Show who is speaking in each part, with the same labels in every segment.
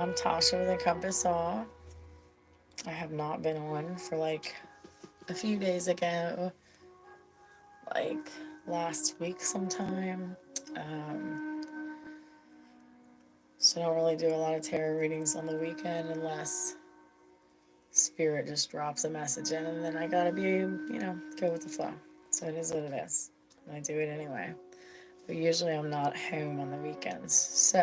Speaker 1: I'm Tasha with Encompass Awe. I have not been on for like a few days ago, like last week sometime. Um, so I don't really do a lot of tarot readings on the weekend unless Spirit just drops a message in, and then I gotta be, go with the flow. So it is what it is. And I do it anyway. But usually I'm not home on the weekends.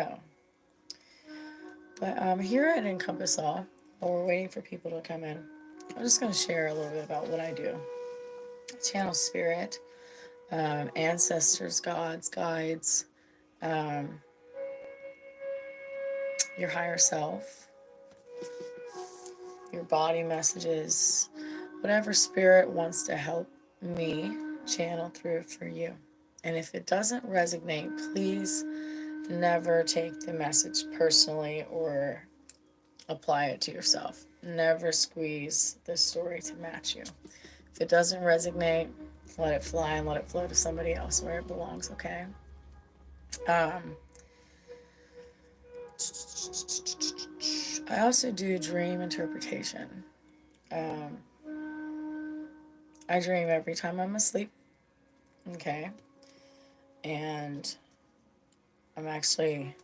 Speaker 1: But here at Encompass Awe, while we're waiting for people to come in, I'm just going to share a little bit about what I do. Channel spirit, ancestors, gods, guides, um, your higher self, your body messages, whatever spirit wants to help me channel through for you. And if it doesn't resonate, please never take the message personally or apply it to yourself. Never squeeze the story to match you. If it doesn't resonate, let it fly and let it flow to somebody else where it belongs, okay? Um, I also do dream interpretation. Um, I dream every time I'm asleep, okay? And I'm actually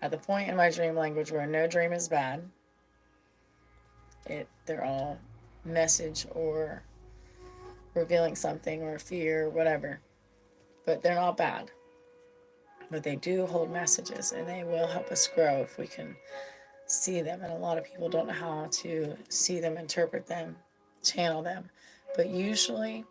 Speaker 1: at the point in my dream language where no dream is bad. They're all message or revealing something or fear, whatever. But they're not bad. But they do hold messages, and they will help us grow if we can see them. And a lot of people don't know how to see them, interpret them, channel them. But usually,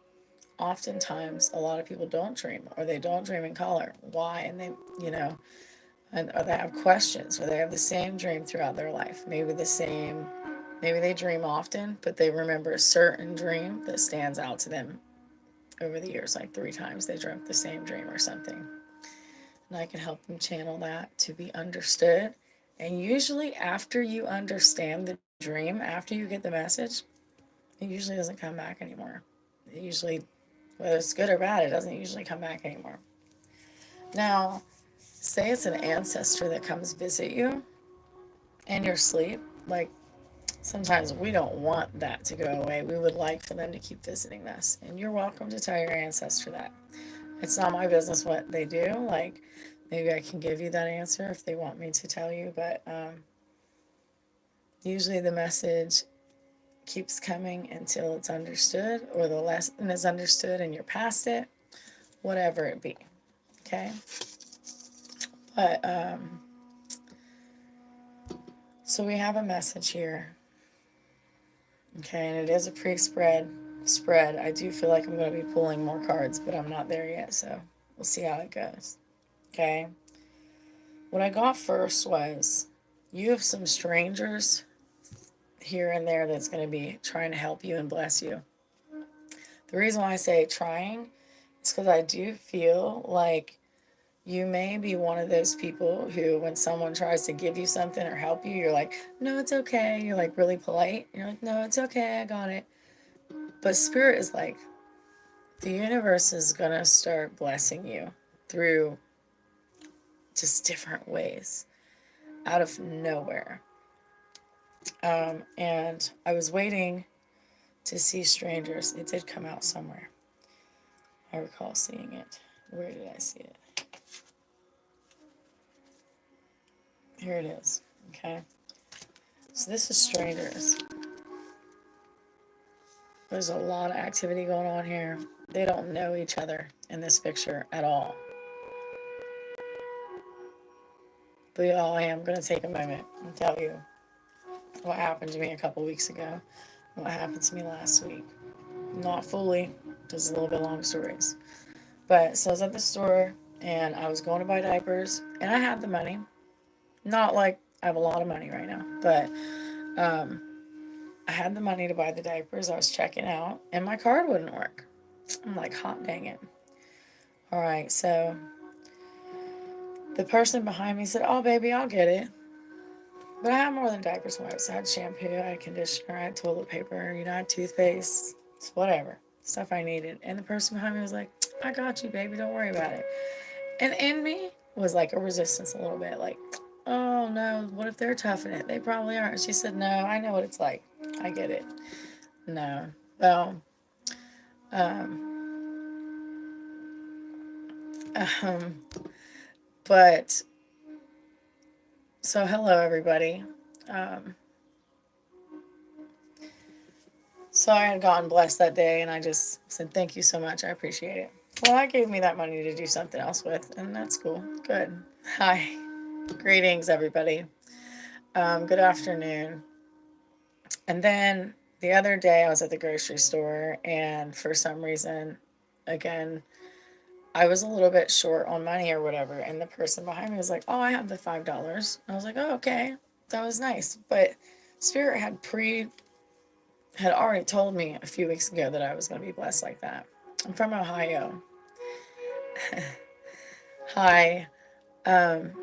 Speaker 1: oftentimes, a lot of people don't dream, or they don't dream in color. Why? And they, or they have questions, or they have the same dream throughout their life. Maybe they dream often, but they remember a certain dream that stands out to them over the years, like 3 times they dreamt the same dream or something. And I can help them channel that to be understood. And usually, after you understand the dream, after you get the message, it usually doesn't come back anymore. It usually, whether it's good or bad, it doesn't usually come back anymore. Now, say it's an ancestor that comes visit you in your sleep. Like, sometimes we don't want that to go away. We would like for them to keep visiting us. And you're welcome to tell your ancestor that. It's not my business what they do. Like, maybe I can give you that answer if they want me to tell you, but usually the message keeps coming until it's understood, or the lesson is understood and you're past it, whatever it be. Okay? But, so we have a message here. Okay, and it is a spread. I do feel like I'm going to be pulling more cards, but I'm not there yet, so we'll see how it goes. Okay? What I got first was you have some strangers here and there that's going to be trying to help you and bless you. The reason why I say trying is because I do feel like you may be one of those people who, when someone tries to give you something or help you, you're like, no, it's okay. You're like really polite. You're like, no, it's okay. I got it. But Spirit is like, the universe is going to start blessing you through just different ways out of nowhere. And I was waiting to see strangers. It did come out somewhere. I recall seeing it. Where did I see it? Here it is. Okay. So this is strangers. There's a lot of activity going on here. They don't know each other in this picture at all. But y'all, I am going to take a moment and tell you what happened to me a couple weeks ago, what happened to me last week. Not fully, just a little bit long stories. But so I was at the store and I was going to buy diapers and I had the money. Not like I have a lot of money right now, but I had the money to buy the diapers. I was checking out and my card wouldn't work. I'm like, hot dang it. All right, so the person behind me said, oh, baby, I'll get it. But I had more than diapers and wipes. I had shampoo, I had conditioner, I had toilet paper, I had toothpaste, whatever, stuff I needed. And the person behind me was like, I got you, baby, don't worry about it. And in me was like a resistance a little bit, like, oh no, what if they're tough in it? They probably aren't. She said, no, I know what it's like. I get it. No. Well, um, um, but so hello everybody. Um, so I had gotten blessed that day and I just said, thank you so much. I appreciate it. Well, that gave me that money to do something else with, and that's cool. Good. Hi. Greetings, everybody. Good afternoon. And then the other day I was at the grocery store, and for some reason, again, I was a little bit short on money or whatever. And the person behind me was like, oh, I have the $5. I was like, oh, okay. That was nice. But Spirit had already told me a few weeks ago that I was going to be blessed like that. I'm from Ohio. Hi. Um,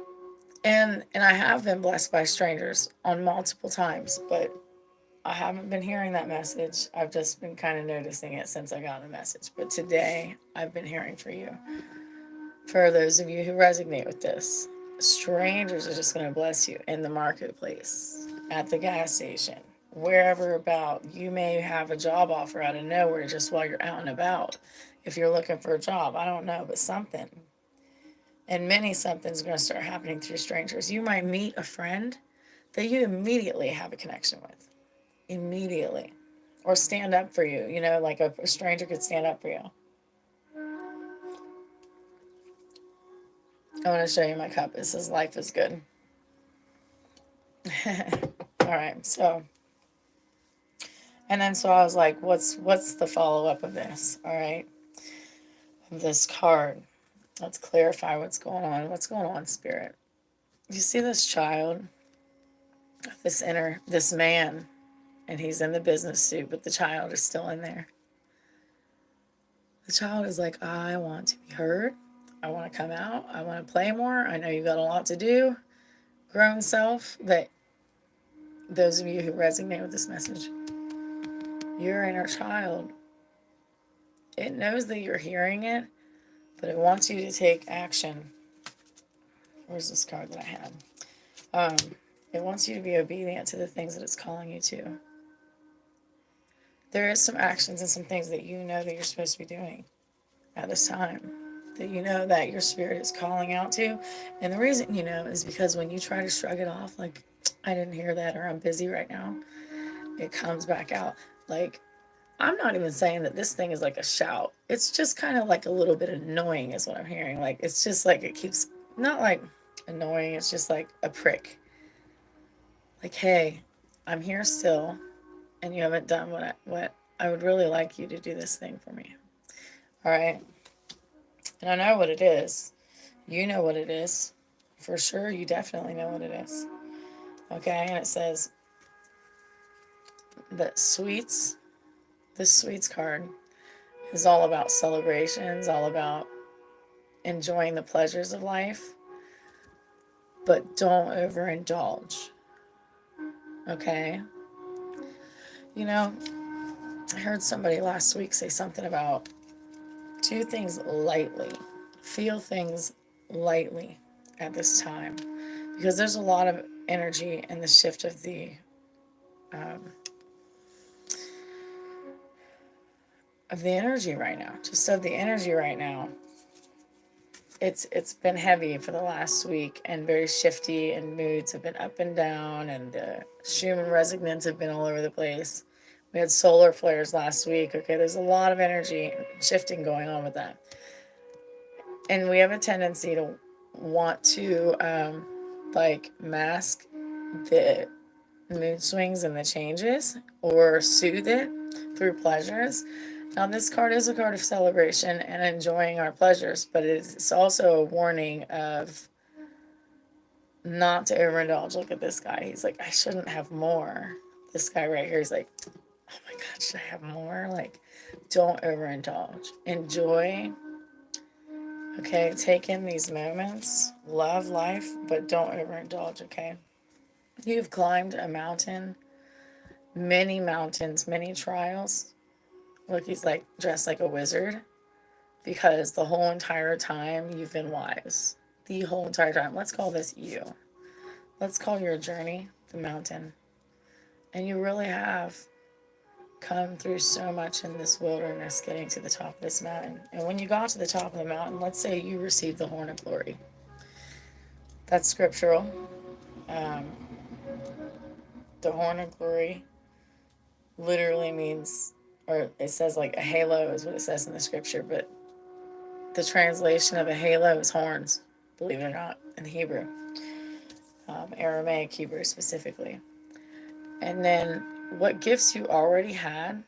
Speaker 1: and I have been blessed by strangers on multiple times, but I haven't been hearing that message. I've just been kind of noticing it since I got the message. But today, I've been hearing for you. For those of you who resonate with this, strangers are just going to bless you in the marketplace, at the gas station, wherever about. You may have a job offer out of nowhere just while you're out and about. If you're looking for a job, I don't know, but something. And many something's going to start happening through strangers. You might meet a friend that you immediately have a connection with. Immediately. Or stand up for you. You know, like a stranger could stand up for you. I want to show you my cup. It says life is good. All right. So, and then so I was like, what's the follow up of this? All right. Of this card. Let's clarify what's going on. What's going on, Spirit? You see this child, this man, and he's in the business suit, but the child is still in there. The child is like, I want to be heard. I want to come out. I want to play more. I know you got a lot to do. Grown self, that those of you who resonate with this message, your inner child, it knows that you're hearing it, but it wants you to take action. Where's this card that I had? It wants you to be obedient to the things that it's calling you to. There is some actions and some things that you know that you're supposed to be doing at this time, that you know that your spirit is calling out to. And the reason you know is because when you try to shrug it off, like, I didn't hear that, or I'm busy right now, it comes back out. Like, I'm not even saying that this thing is like a shout. It's just kind of like a little bit annoying is what I'm hearing. Like, it's just like it keeps, not like annoying, it's just like a prick. Like, hey, I'm here still, and you haven't done what I would really like you to do this thing for me. All right? And I know what it is. You know what it is. For sure, you definitely know what it is. Okay? And it says that this sweets card is all about celebrations, all about enjoying the pleasures of life, but don't overindulge. Okay? You know, I heard somebody last week say something about do things lightly, feel things lightly at this time, because there's a lot of energy in the shift of the energy right now. Just of the energy right now. It's been heavy for the last week and very shifty, and moods have been up and down, and the Schumann resonance have been all over the place. We had solar flares last week. Okay, there's a lot of energy shifting going on with that. And we have a tendency to want to like mask the mood swings and the changes, or soothe it through pleasures. Now, this card is a card of celebration and enjoying our pleasures, but it's also a warning of not to overindulge. Look at this guy. He's like, I shouldn't have more. This guy right here is like, oh my God, should I have more? Like, don't overindulge. Enjoy. Okay, take in these moments. Love life, but don't overindulge, okay? You've climbed a mountain, many mountains, many trials. Look, he's like dressed like a wizard, because the whole entire time you've been wise. The whole entire time. Let's call this you. let's call your journey the mountain. And you really have come through so much in this wilderness getting to the top of this mountain. And when you got to the top of the mountain, let's say you received the horn of glory. That's scriptural. Um, the horn of glory literally means, or it says like a halo is what it says in the scripture, but the translation of a halo is horns, believe it or not, in Hebrew, Aramaic Hebrew specifically. And then what gifts you already had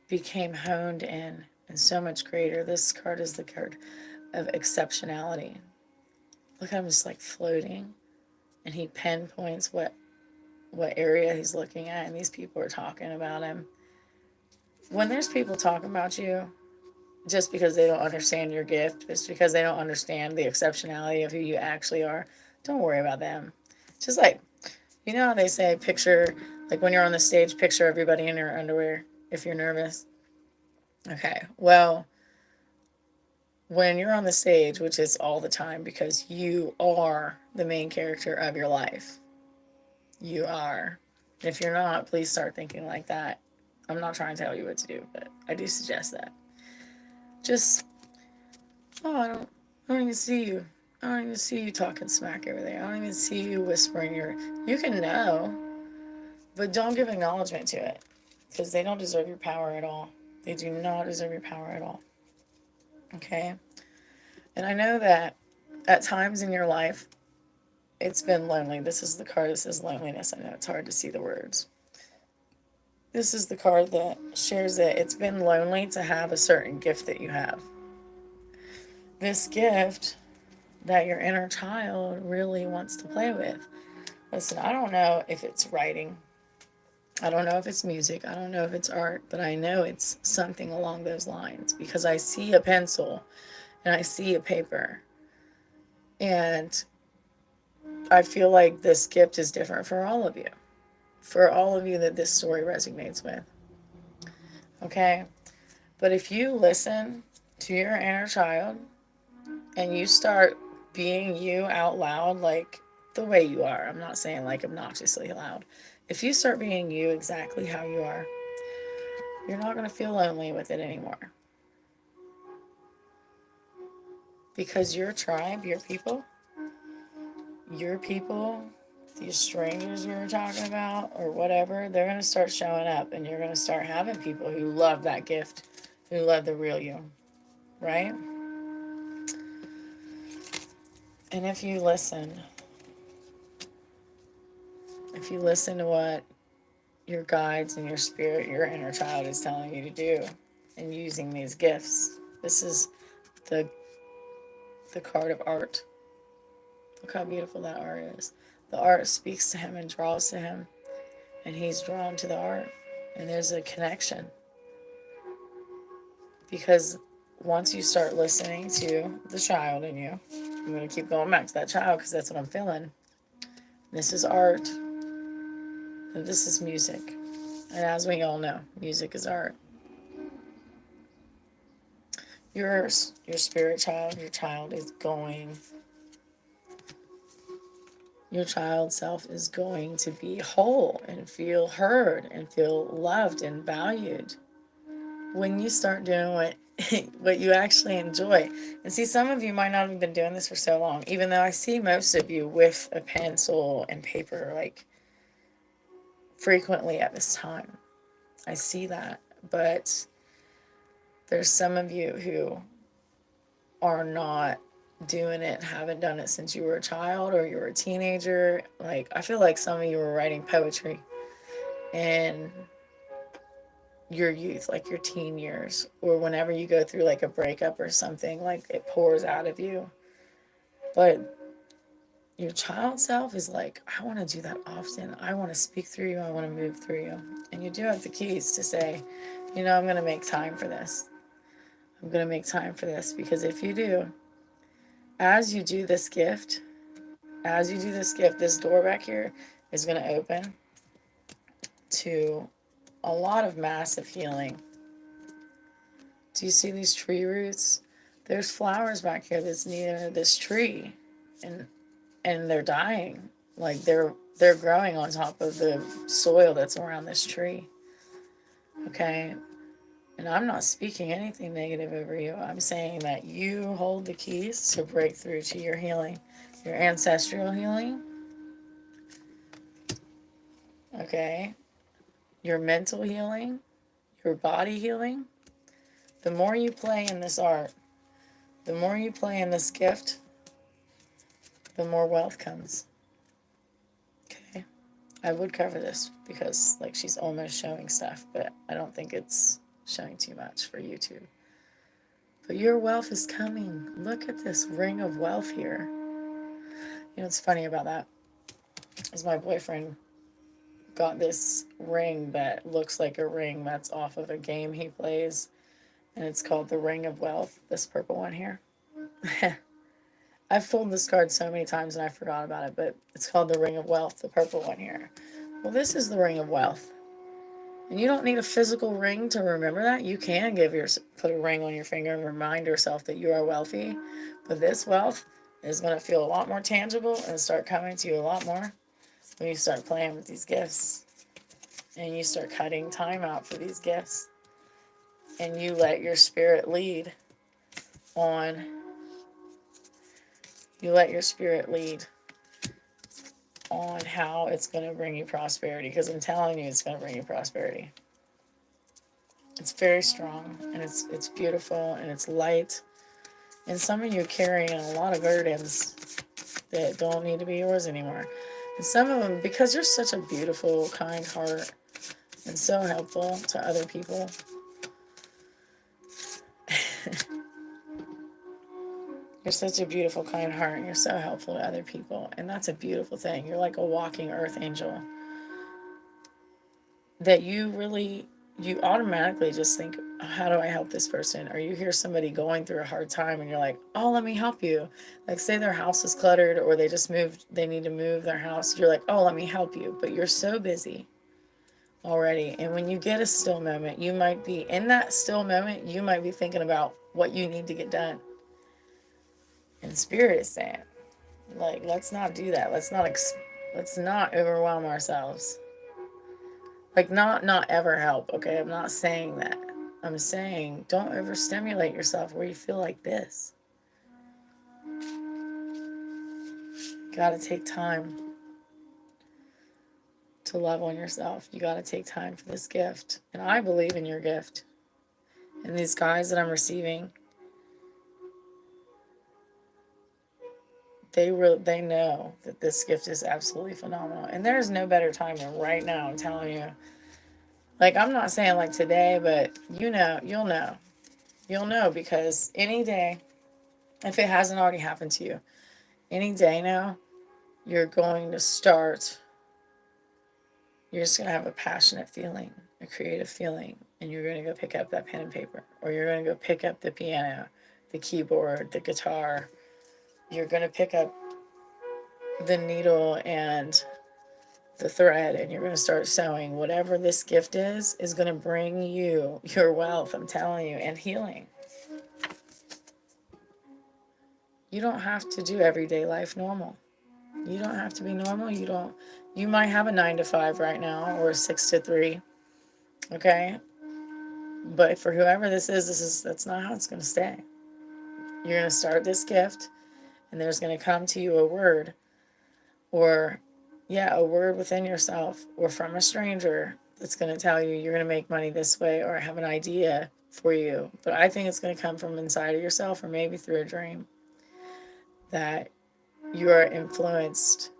Speaker 1: became honed in and so much greater. This card is the card of exceptionality. Look, I'm just like floating, and he pinpoints what area he's looking at, and these people are talking about him. When there's people talking about you, just because they don't understand your gift, just because they don't understand the exceptionality of who you actually are, don't worry about them. Just like, you know how they say, picture, like when you're on the stage, picture everybody in your underwear if you're nervous. Okay, well, when you're on the stage, which is all the time because you are the main character of your life, you are. If you're not, please start thinking like that. I'm not trying to tell you what to do, but I do suggest that. Just, oh, I don't even see you. I don't even see you talking smack over there. I don't even see you whispering you can know, but don't give acknowledgement to it because they don't deserve your power at all. They do not deserve your power at all. Okay? And I know that at times in your life, it's been lonely. This is the card that says loneliness. I know it's hard to see the words. This is the card that shares that it's been lonely to have a certain gift that you have. This gift that your inner child really wants to play with. Listen, I don't know if it's writing. I don't know if it's music. I don't know if it's art, but I know it's something along those lines because I see a pencil and I see a paper. And I feel like this gift is different for all of you. For all of you that this story resonates with. Okay? But if you listen to your inner child and you start being you out loud, like the way you are, I'm not saying like obnoxiously loud. If you start being you exactly how you are, you're not going to feel lonely with it anymore. Because your tribe, your people, these strangers we were talking about or whatever, they're going to start showing up and you're going to start having people who love that gift, who love the real you, right? And if you listen to what your guides and your spirit, your inner child is telling you to do and using these gifts, this is the card of art. Look how beautiful that art is. The art speaks to him and draws to him, and he's drawn to the art. And there's a connection. Because once you start listening to the child in you, I'm going to keep going back to that child because that's what I'm feeling. This is art. And this is music. And as we all know, music is art. Your spirit child, your child is going, your child self is going to be whole and feel heard and feel loved and valued when you start doing what you actually enjoy. And see, some of you might not have been doing this for so long, even though I see most of you with a pencil and paper like frequently at this time. I see that, but there's some of you who are not doing it, haven't done it since you were a child or you were a teenager. Like, I feel like some of you were writing poetry in your youth, like your teen years, or whenever you go through like a breakup or something, like it pours out of you. But your child self is like, I want to do that often. I want to speak through you. I want to move through you. And you do have the keys to say, you know, I'm going to make time for this. I'm going to make time for this, because if you do, as you do this gift, this door back here is going to open to a lot of massive healing. Do you see these tree roots? There's flowers back here that's near this tree, and they're dying. Like they're growing on top of the soil that's around this tree. Okay? And I'm not speaking anything negative over you. I'm saying that you hold the keys to break through to your healing, your ancestral healing. Okay? Your mental healing, your body healing. The more you play in this art, the more you play in this gift, the more wealth comes. Okay? I would cover this because like she's almost showing stuff, but I don't think it's showing too much for YouTube. But your wealth is coming. Look at this ring of wealth here. You know what's funny about that is my boyfriend got this ring that looks like a ring that's off of a game he plays, and it's called the Ring of Wealth, this purple one here. I've pulled this card so many times and I forgot about it, but it's called the Ring of Wealth, the purple one here. Well, this is the Ring of Wealth. And you don't need a physical ring to remember that. You can put a ring on your finger and remind yourself that you are wealthy. But this wealth is going to feel a lot more tangible and start coming to you a lot more when you start playing with these gifts. And you start cutting time out for these gifts. And you let your spirit lead on. You let your spirit lead on how it's going to bring you prosperity. Because I'm telling you, it's going to bring you prosperity. It's very strong, and it's beautiful, and it's light. And some of you are carrying a lot of burdens that don't need to be yours anymore. And some of them, because you're such a beautiful, kind heart, and so helpful to other people. You're such a beautiful, kind heart, and you're so helpful to other people. And that's a beautiful thing. You're like a walking earth angel. That you automatically just think, oh, how do I help this person? Or you hear somebody going through a hard time and you're like, oh, let me help you. Like say their house is cluttered or they need to move their house. You're like, oh, let me help you. But you're so busy already. And when you get a still moment, you might be in that still moment, you might be thinking about what you need to get done. And Spirit is saying, like, let's not do that. Let's not overwhelm ourselves. Like, not ever help, okay? I'm not saying that. I'm saying don't overstimulate yourself where you feel like this. You gotta take time to love on yourself. You gotta take time for this gift. And I believe in your gift. And these guys that I'm receiving, they know that this gift is absolutely phenomenal. And there's no better time than right now, I'm telling you. Like, I'm not saying like today, but you'll know. You'll know because any day, if it hasn't already happened to you, any day now, you're just going to have a passionate feeling, a creative feeling, and you're going to go pick up that pen and paper, or you're going to go pick up the piano, the keyboard, the guitar. You're going to pick up the needle and the thread, and you're going to start sewing. Whatever this gift is going to bring you your wealth, I'm telling you, and healing. You don't have to do everyday life normal. You don't have to be normal. You might have a 9 to 5 right now or a 6 to 3. Okay? But for whoever that's not how it's going to stay. You're going to start this gift and there's going to come to you a word or a word within yourself or from a stranger that's going to tell you you're going to make money this way, or I have an idea for you. But I think it's going to come from inside of yourself or maybe through a dream that you are influenced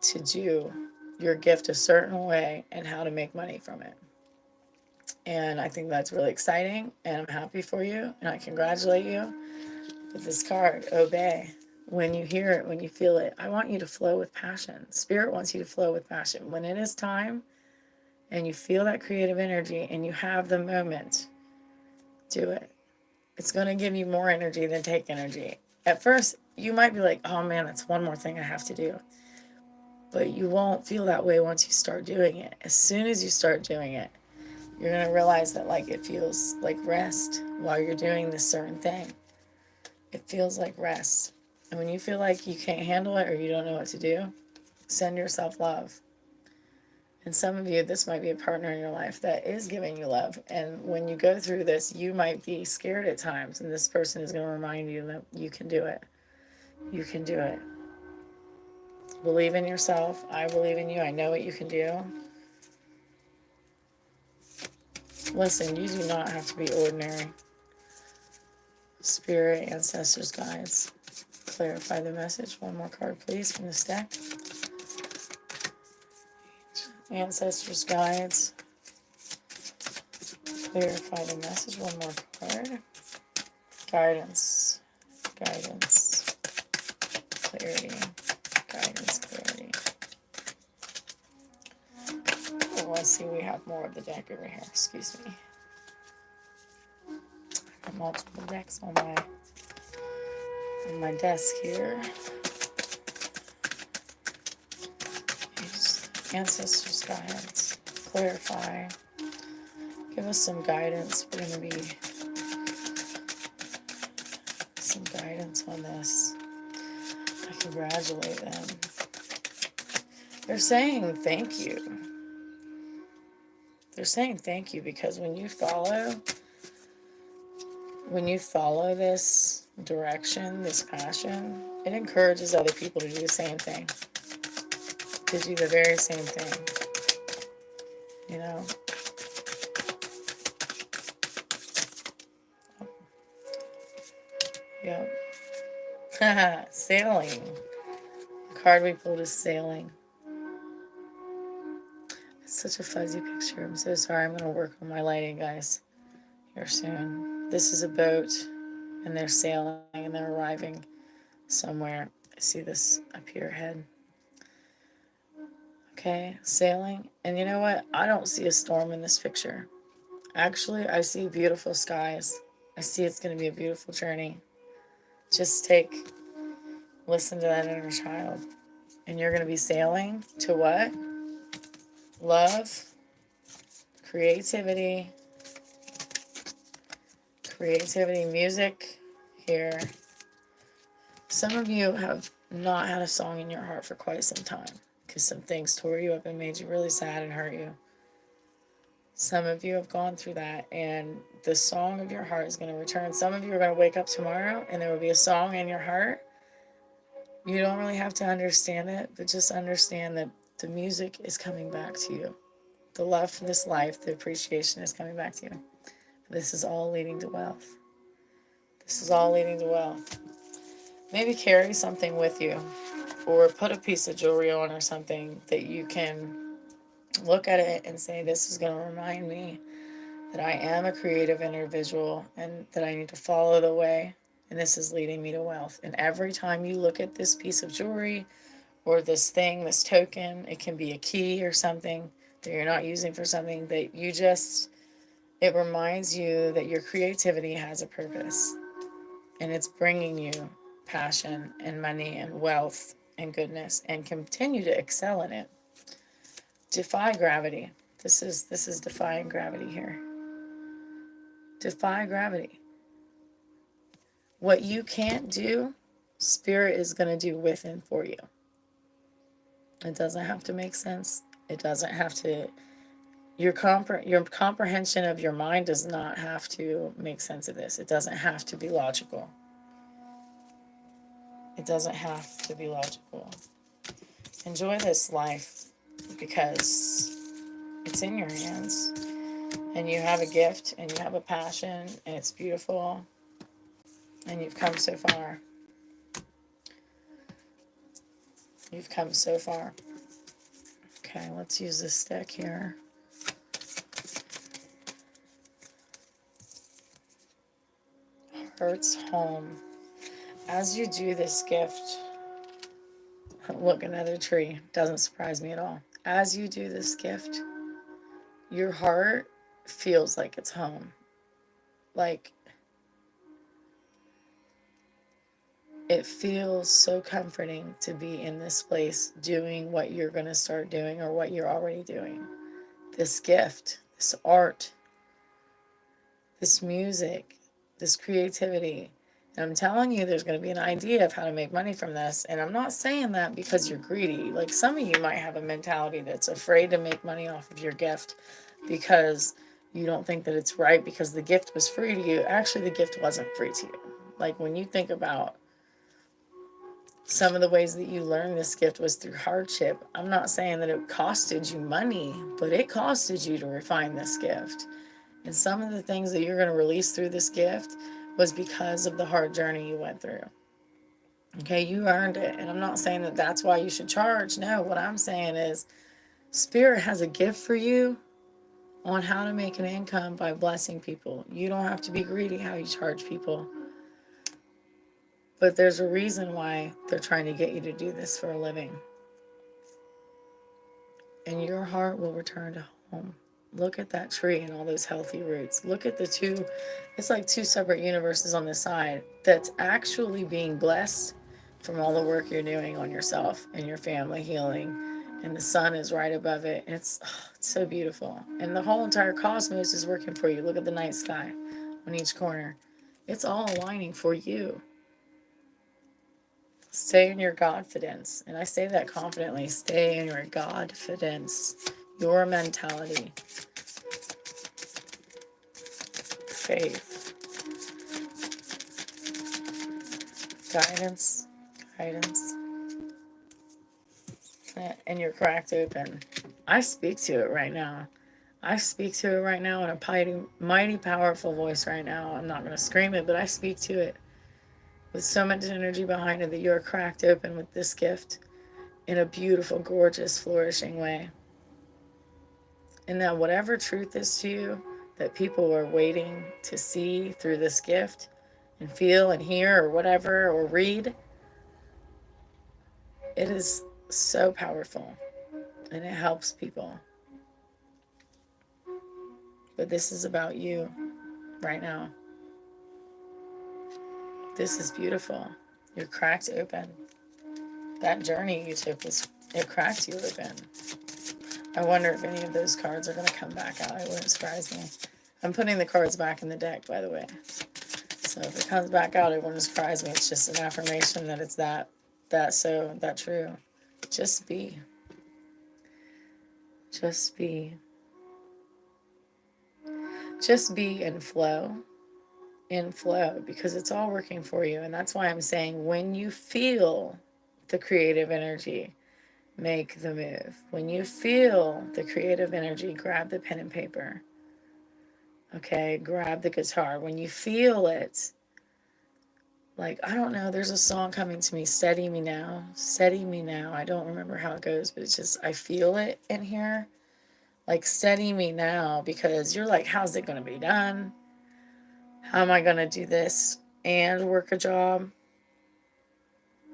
Speaker 1: to do your gift a certain way and how to make money from it. And I think that's really exciting, and I'm happy for you, and I congratulate you. With this card, obey. When you hear it, when you feel it, I want you to flow with passion. Spirit wants you to flow with passion. When it is time and you feel that creative energy and you have the moment, do it. It's going to give you more energy than take energy. At first, you might be like, oh man, that's one more thing I have to do. But you won't feel that way once you start doing it. As soon as you start doing it, you're going to realize that like it feels like rest while you're doing this certain thing. It feels like rest. And when you feel like you can't handle it or you don't know what to do, Send yourself love. And some of you, this might be a partner in your life that is giving you love. And when you go through this, you might be scared at times. And this person is going to remind you that you can do it. You can do it. Believe in yourself. I believe in you. I know what you can do. Listen, you do not have to be ordinary. Spirit, ancestors, guides. Clarify the message. One more card, please, from this deck. Ancestors, guides. Clarify the message. One more card. Guidance. Guidance. Clarity. Guidance, clarity. Oh, let's see, we have more of the deck over here. Excuse me. I got multiple decks on my desk here. Ancestors, guides. Clarify. Give us some guidance. We're going to be some guidance on this. I congratulate them. They're saying thank you. They're saying thank you because when you follow this direction, this passion, it encourages other people to do the same thing. To do the very same thing. You know? Yep. Sailing. The card we pulled is sailing. It's such a fuzzy picture. I'm so sorry. I'm going to work on my lighting, guys, here soon. This is a boat, and they're sailing, and they're arriving somewhere. I see this up here ahead. Okay, sailing. And you know what? I don't see a storm in this picture. Actually, I see beautiful skies. I see it's going to be a beautiful journey. Just listen to that inner child. And you're going to be sailing to what? Love, creativity, music here. Some of you have not had a song in your heart for quite some time because some things tore you up and made you really sad and hurt you. Some of you have gone through that, and the song of your heart is going to return. Some of you are going to wake up tomorrow, and there will be a song in your heart. You don't really have to understand it, but just understand that the music is coming back to you. The love for this life, the appreciation is coming back to you. This is all leading to wealth. This is all leading to wealth. Maybe carry something with you, or put a piece of jewelry on or something that you can look at it and say, this is going to remind me that I am a creative individual and that I need to follow the way, and this is leading me to wealth. And every time you look at this piece of jewelry or this thing, this token, it can be a key or something that you're not using for something that you just, it reminds you that your creativity has a purpose, and it's bringing you passion and money and wealth and goodness, and continue to excel in it. Defy gravity. This is defying gravity here. Defy gravity. What you can't do, Spirit is going to do with and for you. It doesn't have to make sense. It doesn't have to, your comprehension of your mind does not have to make sense of this. It doesn't have to be logical. It doesn't have to be logical. Enjoy this life because it's in your hands, and you have a gift, and you have a passion, and it's beautiful, and you've come so far. You've come so far. Okay, let's use this deck here. Heart's home. As you do this gift, look, another tree. Doesn't surprise me at all. As you do this gift, your heart feels like it's home. Like, it feels so comforting to be in this place doing what you're going to start doing or what you're already doing. This gift, this art, this music, this creativity, And I'm telling you, there's going to be an idea of how to make money from this. And I'm not saying that because you're greedy. Like, some of you might have a mentality that's afraid to make money off of your gift because you don't think that it's right because the gift was free to you. Actually, the gift wasn't free to you. Like, when you think about some of the ways that you learned this gift was through hardship. I'm not saying that it costed you money, but it costed you to refine this gift. And some of the things that you're going to release through this gift was because of the hard journey you went through. Okay, you earned it. And I'm not saying that that's why you should charge. No, what I'm saying is Spirit has a gift for you on how to make an income by blessing people. You don't have to be greedy how you charge people. But there's a reason why they're trying to get you to do this for a living. And your heart will return to home. Look at that tree and all those healthy roots. Look at the two, it's like two separate universes on the side that's actually being blessed from all the work you're doing on yourself and your family healing. And the sun is right above it. And it's so beautiful. And the whole entire cosmos is working for you. Look at the night sky on each corner. It's all aligning for you. Stay in your Godfidence. And I say that confidently. Stay in your Godfidence. Your mentality. Faith. Guidance. Guidance. And you're cracked open. I speak to it right now. I speak to it right now in a mighty, powerful voice right now. I'm not going to scream it, but I speak to it with so much energy behind it that you're cracked open with this gift in a beautiful, gorgeous, flourishing way. And that whatever truth is to you that people are waiting to see through this gift and feel and hear or whatever or read, it is so powerful and it helps people. But this is about you right now. This is beautiful. You're cracked open. That journey you took, it cracked you open. I wonder if any of those cards are going to come back out. It wouldn't surprise me. I'm putting the cards back in the deck, by the way. So if it comes back out, it wouldn't surprise me. It's just an affirmation that it's that true. Just be. Just be. Just be and flow. In flow, because it's all working for you. And that's why I'm saying when you feel the creative energy, make the move. When you feel the creative energy, grab the pen and paper. Okay, grab the guitar. When you feel it, like, I don't know, there's a song coming to me, Steady Me Now. Steady Me Now. I don't remember how it goes, but it's just, I feel it in here. Like, steady me now, because you're like, how's it going to be done? How am I going to do this and work a job?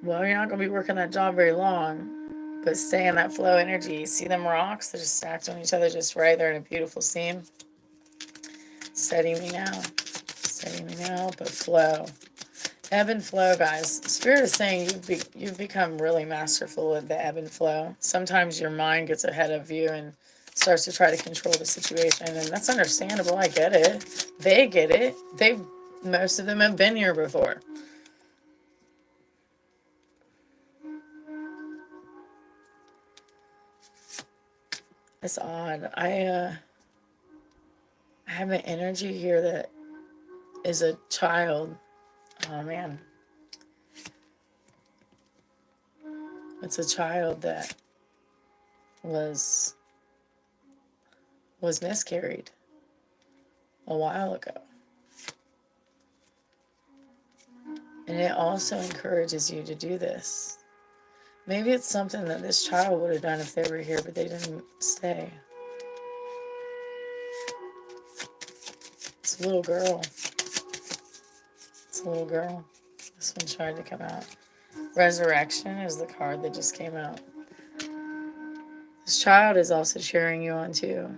Speaker 1: Well, you're not going to be working that job very long, but stay in that flow energy. See them rocks? They're just stacked on each other just right. They're in a beautiful seam. Steady me now. Steady me now, but flow. Ebb and flow, guys. Spirit is saying you've become really masterful at the ebb and flow. Sometimes your mind gets ahead of you and starts to try to control the situation, and that's understandable. I get it. They get it. Most of them have been here before. It's odd. I have an energy here that is a child. Oh man. It's a child that was miscarried a while ago. And it also encourages you to do this. Maybe it's something that this child would have done if they were here, but they didn't stay. It's a little girl. It's a little girl. This one tried to come out. Resurrection is the card that just came out. This child is also cheering you on too.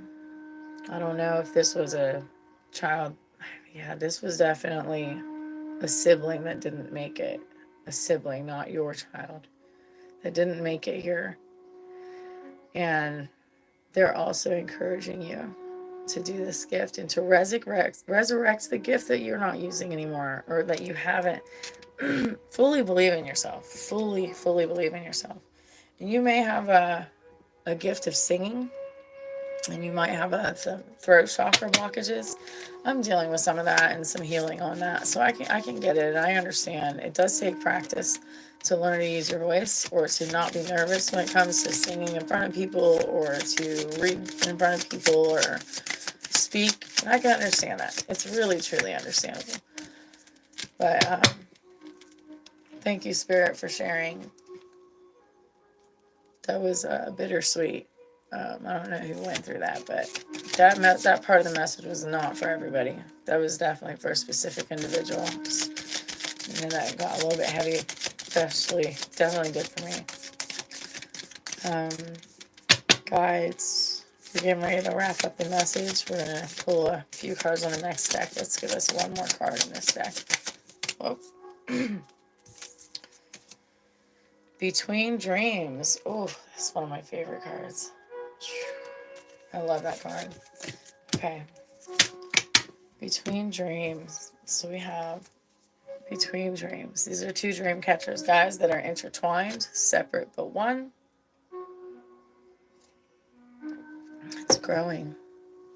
Speaker 1: I don't know if this was a child. Yeah, this was definitely a sibling that didn't make it. A sibling, not your child, that didn't make it here. And they're also encouraging you. to do this gift and to resurrect the gift that you're not using anymore, or that you haven't. Fully believe in yourself. Fully believe in yourself. And you may have a gift of singing, and you might have some throat chakra blockages. I'm dealing with some of that and some healing on that, so I can get it. And I understand it does take practice to learn to use your voice, or to not be nervous when it comes to singing in front of people, or to read in front of people, or speak. I can understand that. It's really truly understandable. But thank you, Spirit, for sharing. That was bittersweet. I don't know who went through that, but that part of the message was not for everybody. That was definitely for a specific individual. And that got a little bit heavy, especially definitely good for me. Guides, we're getting ready to wrap up the message. We're gonna pull a few cards on the next deck. Let's give us one more card in this deck. Whoa. Between Dreams. Oh, that's one of my favorite cards. I love that card. Okay. Between Dreams. So we have Between Dreams. These are two dream catchers, guys, that are intertwined, separate but one. It's growing.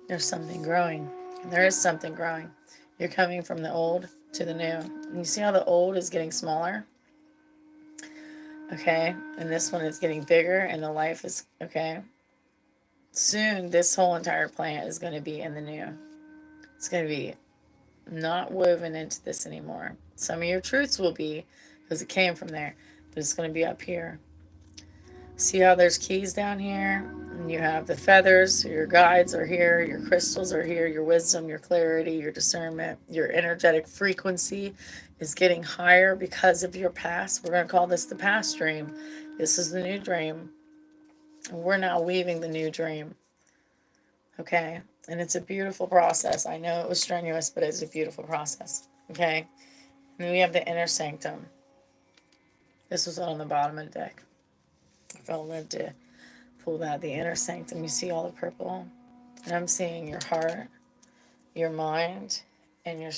Speaker 1: There's something growing. And there is something growing. You're coming from the old to the new. And you see how the old is getting smaller? Okay. And this one is getting bigger, and the life is, okay. Soon, this whole entire plant is going to be in the new. It's going to be not woven into this anymore. Some of your truths will be, because it came from there, but it's going to be up here. See how there's keys down here? And you have the feathers, your guides are here, your crystals are here, your wisdom, your clarity, your discernment, your energetic frequency is getting higher because of your past. We're going to call this the past dream. This is the new dream. We're now weaving the new dream. Okay? And it's a beautiful process. I know it was strenuous, but it's a beautiful process. Okay? And then we have the inner sanctum. This was on the bottom of the deck. I felt led to pull that. The inner sanctum. You see all the purple? And I'm seeing your heart, your mind, and your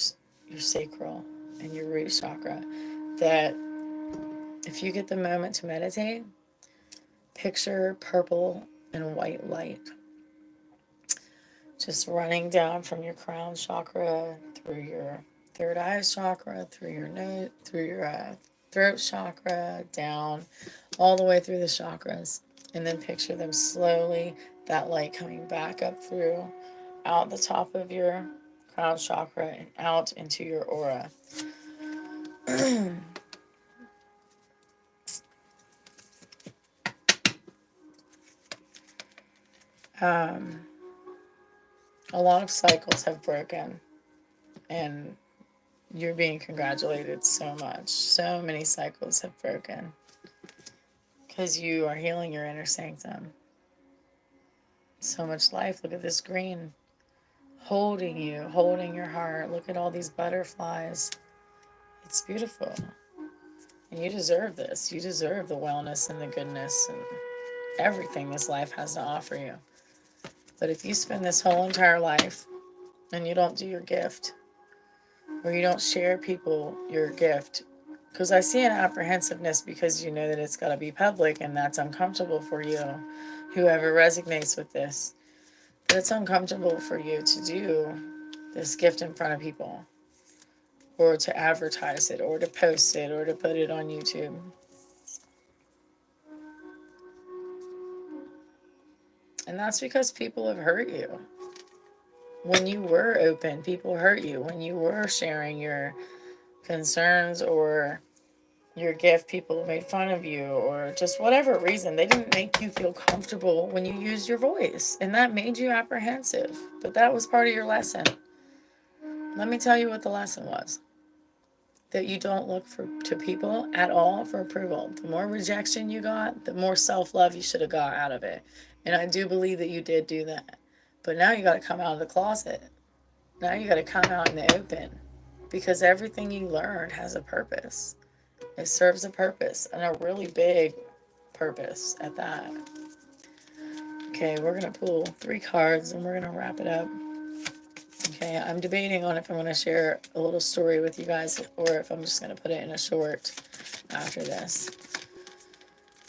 Speaker 1: sacral and your root chakra. That if you get the moment to meditate, picture purple and white light just running down from your crown chakra, through your third eye chakra, through your nose, through your throat chakra, down all the way through the chakras. And then picture them slowly, that light coming back up through, out the top of your crown chakra and out into your aura. A lot of cycles have broken, and you're being congratulated so much. So many cycles have broken because you are healing your inner sanctum. So much life. Look at this green holding you, holding your heart. Look at all these butterflies. It's beautiful. And you deserve this. You deserve the wellness and the goodness and everything this life has to offer you. But if you spend this whole entire life and you don't do your gift, or you don't share people your gift, because I see an apprehensiveness because you know that it's got to be public and that's uncomfortable for you, whoever resonates with this. But it's uncomfortable for you to do this gift in front of people, or to advertise it, or to post it, or to put it on YouTube. And that's because people have hurt you. When you were open, people hurt you. When you were sharing your concerns or your gift, people made fun of you, or just whatever reason. They didn't make you feel comfortable when you used your voice, and that made you apprehensive. But that was part of your lesson. Let me tell you what the lesson was. That you don't look to people at all for approval. The more rejection you got, the more self-love you should have got out of it. And I do believe that you did do that. But now you got to come out of the closet. Now you got to come out in the open, because everything you learned has a purpose. It serves a purpose, and a really big purpose at that. Okay, we're going to pull 3 cards and we're going to wrap it up. Okay, I'm debating on if I'm going to share a little story with you guys or if I'm just going to put it in a short after this.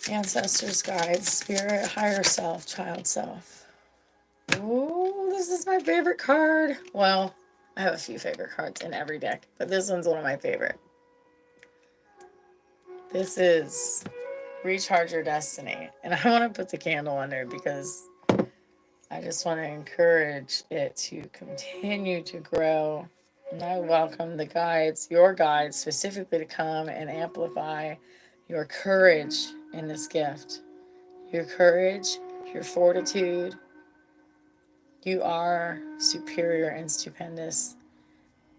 Speaker 1: Ancestors, guides, spirit, higher self, child self. Ooh, this is my favorite card. Well, I have a few favorite cards in every deck, but this one's one of my favorite. This is Recharge Your Destiny. And I want to put the candle under because I just want to encourage it to continue to grow. And I welcome the guides, your guides specifically, to come and amplify your courage in this gift. Your courage, your fortitude. You are superior and stupendous.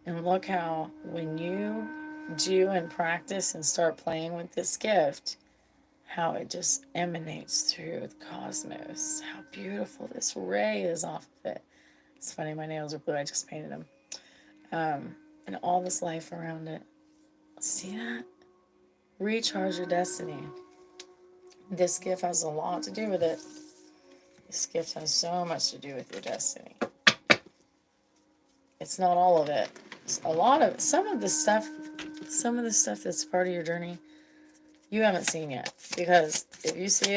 Speaker 1: And look how when you do and practice and start playing with this gift, how it just emanates through the cosmos. How beautiful this ray is off of it. It's funny, my nails are blue. I just painted them. And all this life around it. See that? Recharge your destiny. This gift has a lot to do with it. This gift has so much to do with your destiny. It's not all of it. It's a lot of it. Some of the stuff that's part of your journey, you haven't seen yet. Because if you see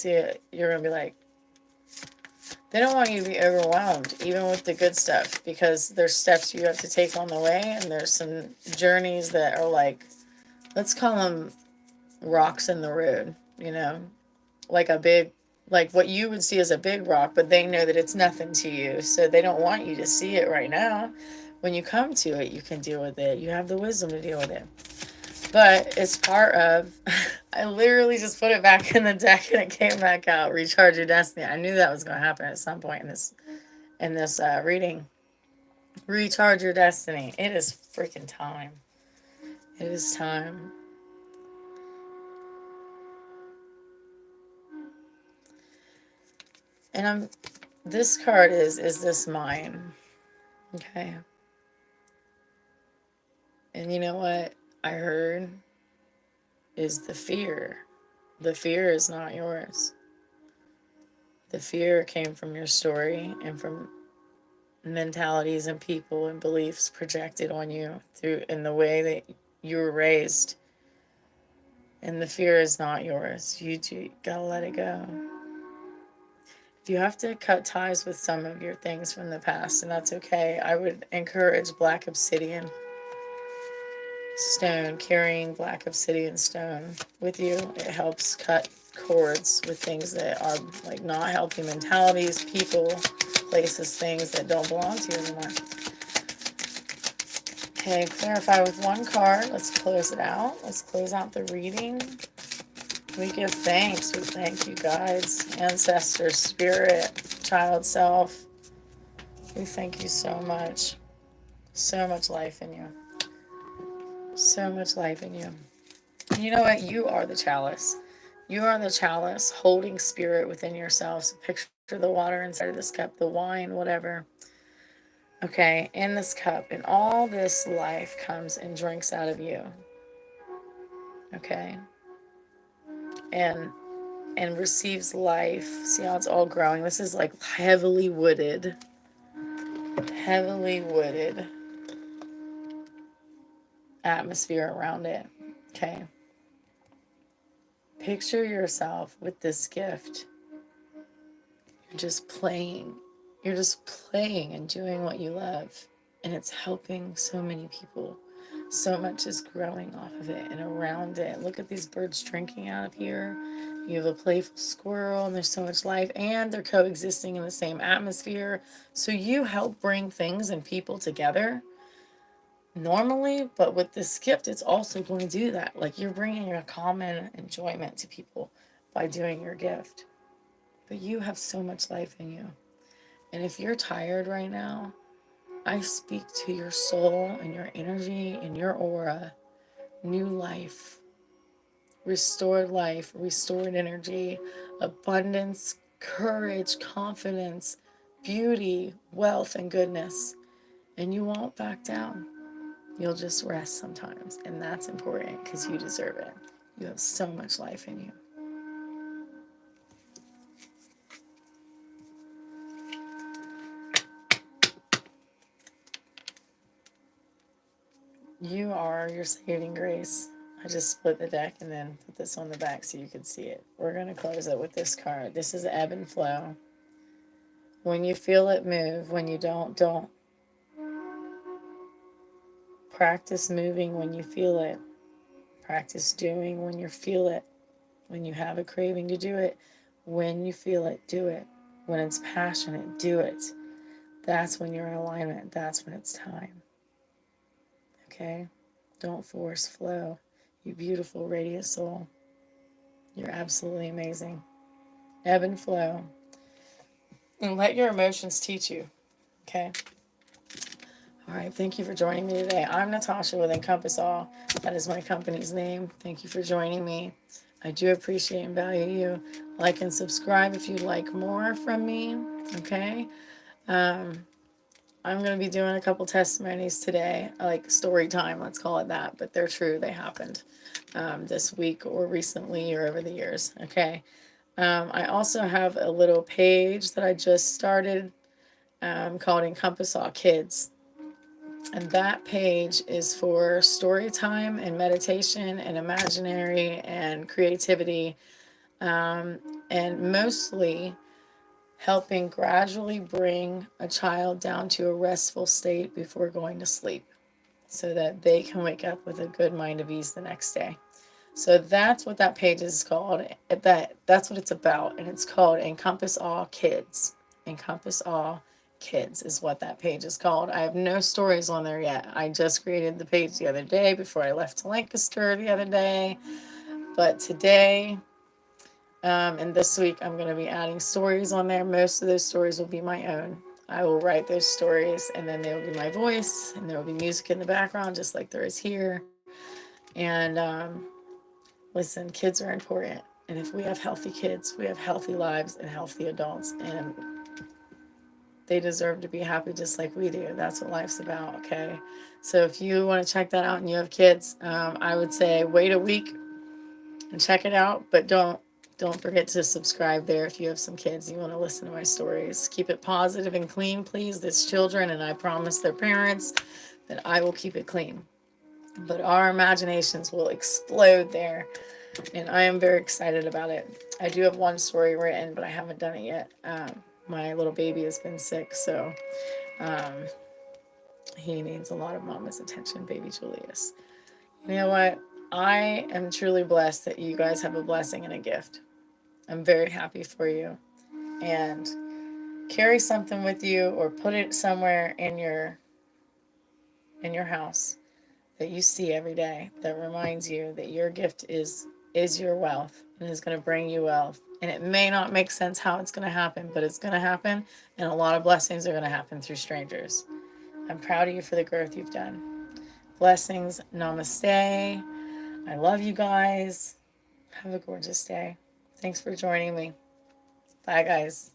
Speaker 1: it, you're going to be like, they don't want you to be overwhelmed, even with the good stuff, because there's steps you have to take on the way, and there's some journeys that are like, let's call them rocks in the road, you know, like what you would see as a big rock, but they know that it's nothing to you, so they don't want you to see it right now. When you come to it, you can deal with it. You have the wisdom to deal with it. But it's part of, I literally just put it back in the deck and it came back out. Recharge your destiny. I knew that was going to happen at some point in this reading. Recharge your destiny. It is freaking time. It is time. And this card is this mine? Okay. And you know what I heard is the fear. The fear is not yours. The fear came from your story and from mentalities and people and beliefs projected on you through in the way that you were raised. And the fear is not yours. You gotta let it go. If you have to cut ties with some of your things from the past, and that's okay, I would encourage black obsidian stone, carrying black obsidian stone with you. It helps cut cords with things that are like not healthy mentalities, people, places, things that don't belong to you anymore. Okay, clarify with one card. Let's close it out. Let's close out the reading. We give thanks. We thank you, guides, ancestors, spirit, child self. We thank you so much. So much life in you. So much life in you. And you know what? You are the chalice. You are the chalice holding spirit within yourself. So picture the water inside of this cup, the wine, whatever. Okay, in this cup. And all this life comes and drinks out of you. Okay? And receives life. See how it's all growing? This is like heavily wooded atmosphere around it. Okay. Picture yourself with this gift. You're just playing. You're just playing and doing what you love. And it's helping so many people. So much is growing off of it and around it. Look at these birds drinking out of here. You have a playful squirrel, and there's so much life, and they're coexisting in the same atmosphere. So you help bring things and people together normally, but with this gift, it's also going to do that. Like, you're bringing a common enjoyment to people by doing your gift. But you have so much life in you. And if you're tired right now, I speak to your soul and your energy and your aura. New life, restored energy, abundance, courage, confidence, beauty, wealth, and goodness. And you won't back down. You'll just rest sometimes. And that's important because you deserve it. You have so much life in you. You are your saving grace. I just split the deck and then put this on the back so you could see it. We're going to close it with this card. This is ebb and flow. When you feel it, move. When you don't. Practice moving when you feel it. Practice doing when you feel it. When you have a craving to do it. When you feel it, do it. When it's passionate, do it. That's when you're in alignment. That's when it's time. Okay? Don't force flow. You beautiful, radiant soul. You're absolutely amazing. Ebb and flow. And let your emotions teach you. Okay? All right. Thank you for joining me today. I'm Natasha with Encompass Awe. That is my company's name. Thank you for joining me. I do appreciate and value you. Like and subscribe if you'd like more from me. Okay? I'm going to be doing a couple testimonies today, like story time, let's call it that. But they're true. They happened this week or recently or over the years. Okay? I also have a little page that I just started called Encompass Awe Kids. And that page is for story time and meditation and imaginary and creativity, and mostly helping gradually bring a child down to a restful state before going to sleep so that they can wake up with a good mind of ease the next day. So that's what that page is called. That's what it's about, and it's called Encompass Awe Kids. Encompass Awe Kids is what that page is called. I have no stories on there yet. I just created the page the other day before I left to Lancaster the other day. But today and this week, I'm going to be adding stories on there. Most of those stories will be my own. I will write those stories, and then there will be my voice, and there will be music in the background, just like there is here. And listen, kids are important. And if we have healthy kids, we have healthy lives and healthy adults. And they deserve to be happy just like we do. That's what life's about, okay? So if you want to check that out and you have kids, I would say wait a week and check it out. But don't forget to subscribe there if you have some kids and you want to listen to my stories. Keep it positive and clean, please. There's children, and I promise their parents that I will keep it clean. But our imaginations will explode there, and I am very excited about it. I do have one story written, but I haven't done it yet. My little baby has been sick, so he needs a lot of mama's attention, baby Julius. You know what? I am truly blessed that you guys have a blessing and a gift. I'm very happy for you. And carry something with you or put it somewhere in your house that you see every day that reminds you that your gift is your wealth and is going to bring you wealth. And it may not make sense how it's going to happen, but it's going to happen, and a lot of blessings are going to happen through strangers. I'm proud of you for the growth you've done. Blessings. Namaste. I love you guys. Have a gorgeous day. Thanks for joining me. Bye, guys.